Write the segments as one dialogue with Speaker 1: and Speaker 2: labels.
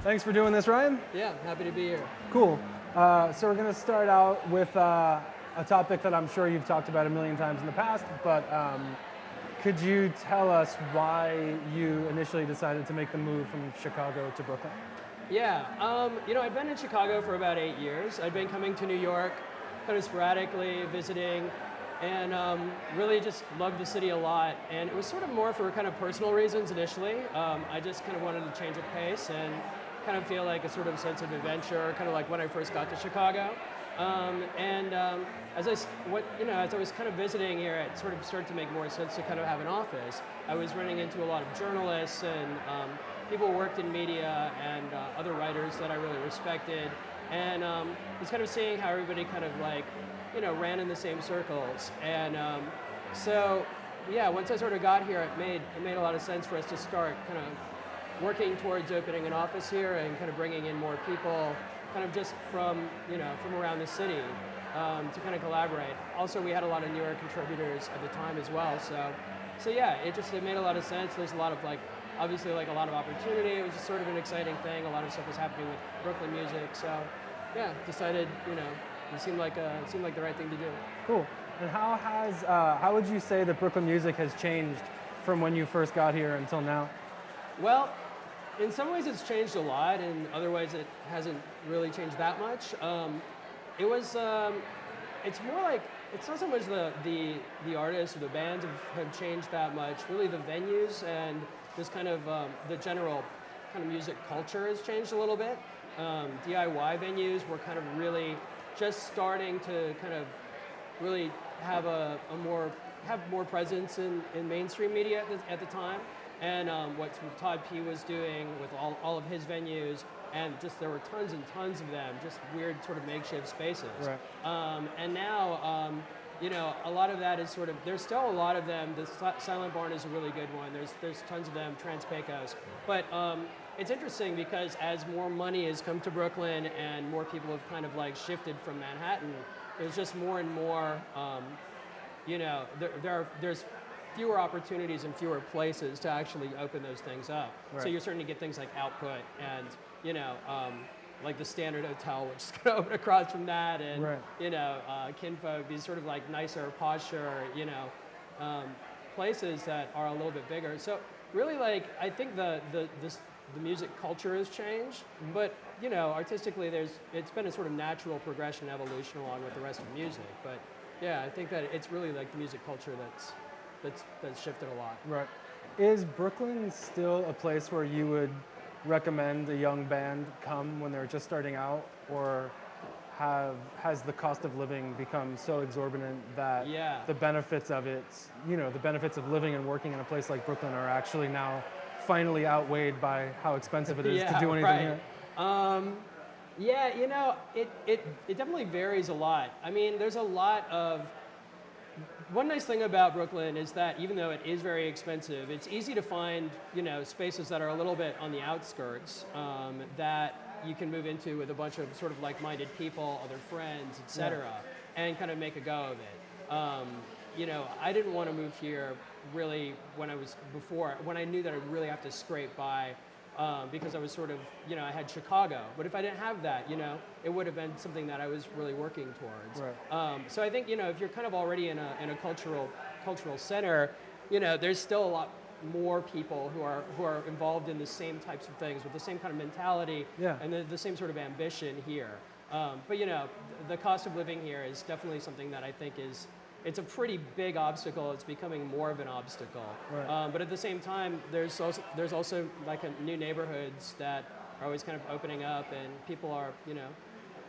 Speaker 1: Thanks for doing this, Ryan.
Speaker 2: Yeah, happy to be here.
Speaker 1: Cool. So we're going to start out with a topic that I'm sure you've talked about a million times in the past, but could you tell us why you initially decided to make the move from Chicago to Brooklyn?
Speaker 2: Yeah, I'd been in Chicago for about 8 years. I'd been coming to New York kind of sporadically, visiting, and really just loved the city a lot. And it was sort of more for kind of personal reasons initially. I just kind of wanted to change of pace and kind of feel like a sort of sense of adventure, kind of like when I first got to Chicago. As I was kind of visiting here, it sort of started to make more sense to kind of have an office. I was running into a lot of journalists and people who worked in media and other writers that I really respected, and was kind of seeing how everybody kind of ran in the same circles. And once I sort of got here, it made a lot of sense for us to start kind of working towards opening an office here and kind of bringing in more people, kind of just from around the city to kind of collaborate. Also, we had a lot of newer contributors at the time as well. So yeah, it made a lot of sense. There's a lot of obviously a lot of opportunity. It was just sort of an exciting thing. A lot of stuff was happening with Brooklyn music. So yeah, decided it seemed like the right thing to do.
Speaker 1: Cool. And how would you say that Brooklyn music has changed from when you first got here until now?
Speaker 2: Well, in some ways it's changed a lot, in other ways it hasn't really changed that much. It's more like, it's not so much the artists or the bands have changed that much. Really the venues and this kind of the general kind of music culture has changed a little bit. DIY venues were kind of really just starting to kind of really have more presence in mainstream media at the time. And what Todd P was doing with all of his venues, and just there were tons and tons of them, just weird sort of makeshift spaces.
Speaker 1: Right.
Speaker 2: And now, a lot of that is sort of, there's still a lot of them. The Silent Barn is a really good one. There's tons of them, Trans Pecos. But it's interesting because as more money has come to Brooklyn and more people have kind of shifted from Manhattan, there's just more and more, there's fewer opportunities and fewer places to actually open those things up.
Speaker 1: Right.
Speaker 2: So you're starting to get things like Output and, like the Standard Hotel, which is going to open across from that, and,
Speaker 1: right.
Speaker 2: Kinfolk, these sort of nicer, posher, places that are a little bit bigger. So really I think the music culture has changed, mm-hmm. But, artistically it's been a sort of natural progression, evolution along with the rest of music. But yeah, I think that it's really the music culture that's shifted a lot.
Speaker 1: Right. Is Brooklyn still a place where you would recommend a young band come when they're just starting out, or has the cost of living become so exorbitant that the benefits of it, the benefits of living and working in a place like Brooklyn are actually now finally outweighed by how expensive it is to do anything here?
Speaker 2: It definitely varies a lot. I mean, there's a lot of. One nice thing about Brooklyn is that even though it is very expensive, it's easy to find, spaces that are a little bit on the outskirts that you can move into with a bunch of sort of like-minded people, other friends, etc., and kind of make a go of it. I didn't want to move here really when I knew that I'd really have to scrape by. Because I was sort of, I had Chicago. But if I didn't have that, it would have been something that I was really working towards.
Speaker 1: Right.
Speaker 2: So I think, if you're kind of already in a cultural center, there's still a lot more people who are involved in the same types of things with the same kind of mentality and the same sort of ambition here. But the cost of living here is definitely something that I think it's a pretty big obstacle. It's becoming more of an obstacle.
Speaker 1: Right.
Speaker 2: But at the same time, there's also new neighborhoods that are always kind of opening up, and people are,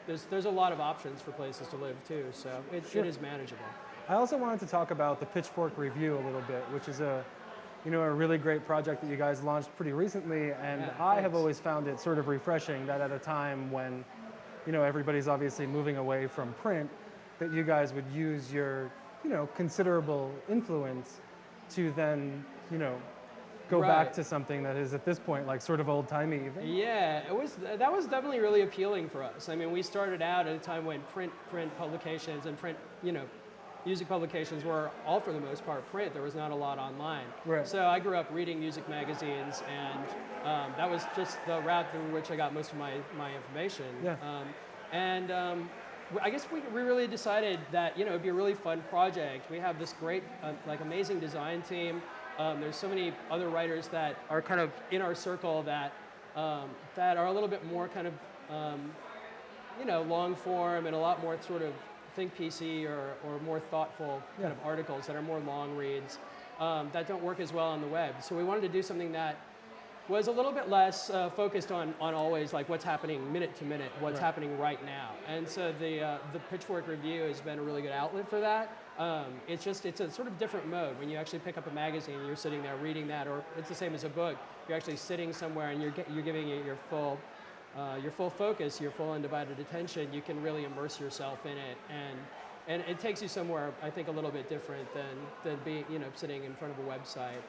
Speaker 2: there's a lot of options for places to live too. So it is manageable.
Speaker 1: I also wanted to talk about the Pitchfork Review a little bit, which is a really great project that you guys launched pretty recently, and I have always found it sort of refreshing that at a time when, everybody's obviously moving away from print, that you guys would use your considerable influence to then, go back to something that is at this point sort of old-timey even.
Speaker 2: Yeah, that was definitely really appealing for us. I mean, we started out at a time when print publications and print, music publications were all for the most part print. There was not a lot online.
Speaker 1: Right.
Speaker 2: So I grew up reading music magazines, and that was just the route through which I got most of my information.
Speaker 1: Yeah.
Speaker 2: I guess we really decided that it'd be a really fun project. We have this great, like amazing design team. There's so many other writers that are kind of in our circle that are a little bit more kind of long form and a lot more sort of think PC or more thoughtful kind of articles that are more long reads that don't work as well on the web. So we wanted to do something that was a little bit less focused on always like what's happening minute to minute, what's happening right now. And so the Pitchfork review has been a really good outlet for that. It's a sort of different mode. When you actually pick up a magazine, you're sitting there reading that, or it's the same as a book. You're actually sitting somewhere and you're giving it your full focus, your full undivided attention. You can really immerse yourself in it, and it takes you somewhere I think a little bit different than being sitting in front of a website.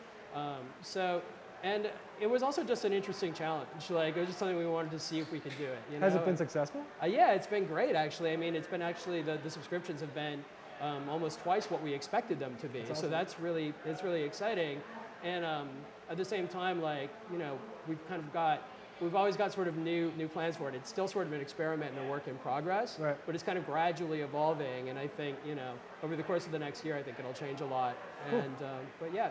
Speaker 2: And it was also just an interesting challenge. Like, it was just something we wanted to see if we could do it.
Speaker 1: Has it been successful?
Speaker 2: Yeah, it's been great, actually. I mean, it's been actually, the subscriptions have been almost twice what we expected them to be.
Speaker 1: That's awesome.
Speaker 2: So it's really exciting. And at the same time, like, we've always got sort of new plans for it. It's still sort of an experiment and a work in progress,
Speaker 1: right.
Speaker 2: But it's kind of gradually evolving. And I think, over the course of the next year, I think it'll change a lot.
Speaker 1: Cool.
Speaker 2: And, but yeah,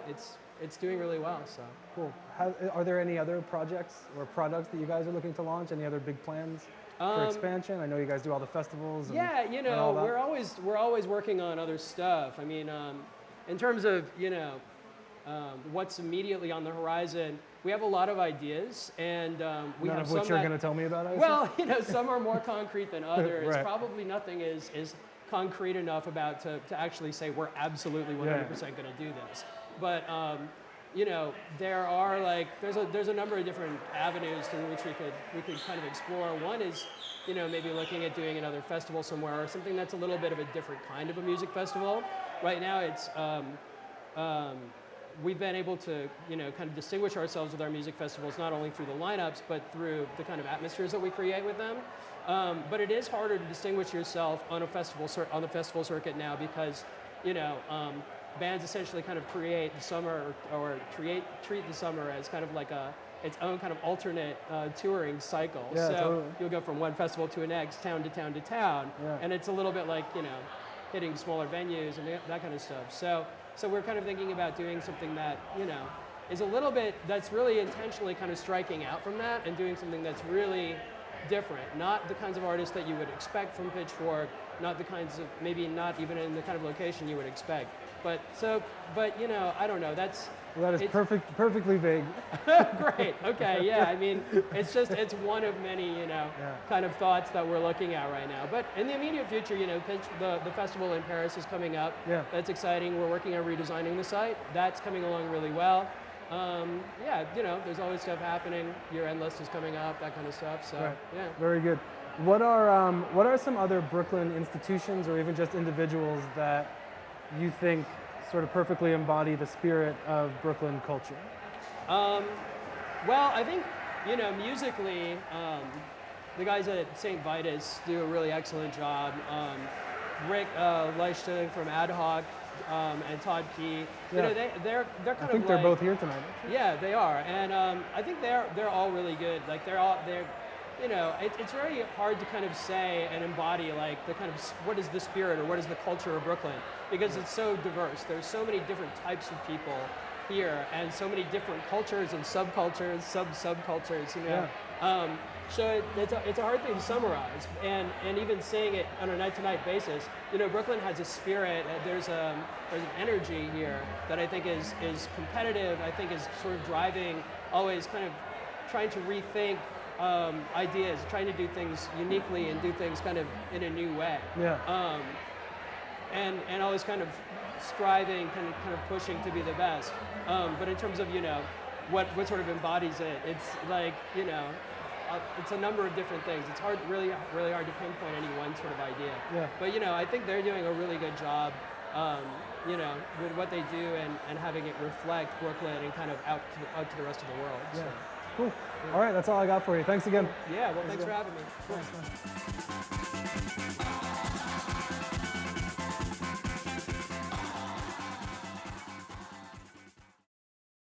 Speaker 2: it's doing really well, so.
Speaker 1: Cool. Are there any other projects or products that you guys are looking to launch? Any other big plans for expansion? I know you guys do all the festivals.
Speaker 2: We're always working on other stuff. I mean, in terms of what's immediately on the horizon, we have a lot of ideas, and we
Speaker 1: None
Speaker 2: have
Speaker 1: of
Speaker 2: some
Speaker 1: which you're going to tell me about.
Speaker 2: Some are more concrete than others.
Speaker 1: Right.
Speaker 2: Probably nothing is concrete enough about to actually say we're absolutely 100% going to do this. But there are there's a number of different avenues through which we could kind of explore. One is maybe looking at doing another festival somewhere, or something that's a little bit of a different kind of a music festival. Right now it's we've been able to kind of distinguish ourselves with our music festivals not only through the lineups but through the kind of atmospheres that we create with them. But it is harder to distinguish yourself on the festival circuit now because bands essentially kind of create the summer or treat the summer as kind of like its own kind of alternate touring cycle.
Speaker 1: Yeah,
Speaker 2: so
Speaker 1: totally.
Speaker 2: You'll go from one festival to the next, town to town to town, and it's a little bit like hitting smaller venues and that kind of stuff. So we're kind of thinking about doing something that is a little bit, that's really intentionally kind of striking out from that and doing something that's really different, not the kinds of artists that you would expect from Pitchfork, not the kinds of, maybe not even in the kind of location you would expect. But I don't know,
Speaker 1: That is perfectly vague.
Speaker 2: Great, okay, yeah, I mean, it's one of many, kind of thoughts that we're looking at right now. But in the immediate future, the festival in Paris is coming up.
Speaker 1: Yeah.
Speaker 2: That's exciting. We're working on redesigning the site. That's coming along really well. There's always stuff happening. Year-end list is coming up, that kind of stuff, so,
Speaker 1: Right.
Speaker 2: yeah.
Speaker 1: Very good. What are some other Brooklyn institutions or even just individuals that you think sort of perfectly embody the spirit of Brooklyn culture?
Speaker 2: Well, I think, musically, the guys at St. Vitus do a really excellent job. Rick Leichten from Ad Hoc and Todd Key, they're kind of
Speaker 1: I think they're both here tonight. Actually.
Speaker 2: Yeah, they are, and I think they're all really good. Like it's very hard to kind of say and embody like the kind of what is the spirit or what is the culture of Brooklyn, because it's so diverse. There's so many different types of people here and so many different cultures and subcultures, subcultures. So it's a hard thing to summarize, and even saying it on a night-to-night basis. Brooklyn has a spirit. There's an energy here that I think is competitive. I think is sort of driving, always kind of trying to rethink ideas, trying to do things uniquely and do things kind of in a new way.
Speaker 1: Yeah.
Speaker 2: And always kind of striving, kind of pushing to be the best. But in terms of what sort of embodies it, it's like it's a number of different things. It's really hard to pinpoint any one sort of idea.
Speaker 1: Yeah.
Speaker 2: But I think they're doing a really good job, with what they do and having it reflect Brooklyn and kind of out to the rest of the world.
Speaker 1: Yeah.
Speaker 2: So.
Speaker 1: Cool. All right, that's all I got for you. Thanks again.
Speaker 2: Yeah, well, thanks for having me.
Speaker 1: Thanks, man.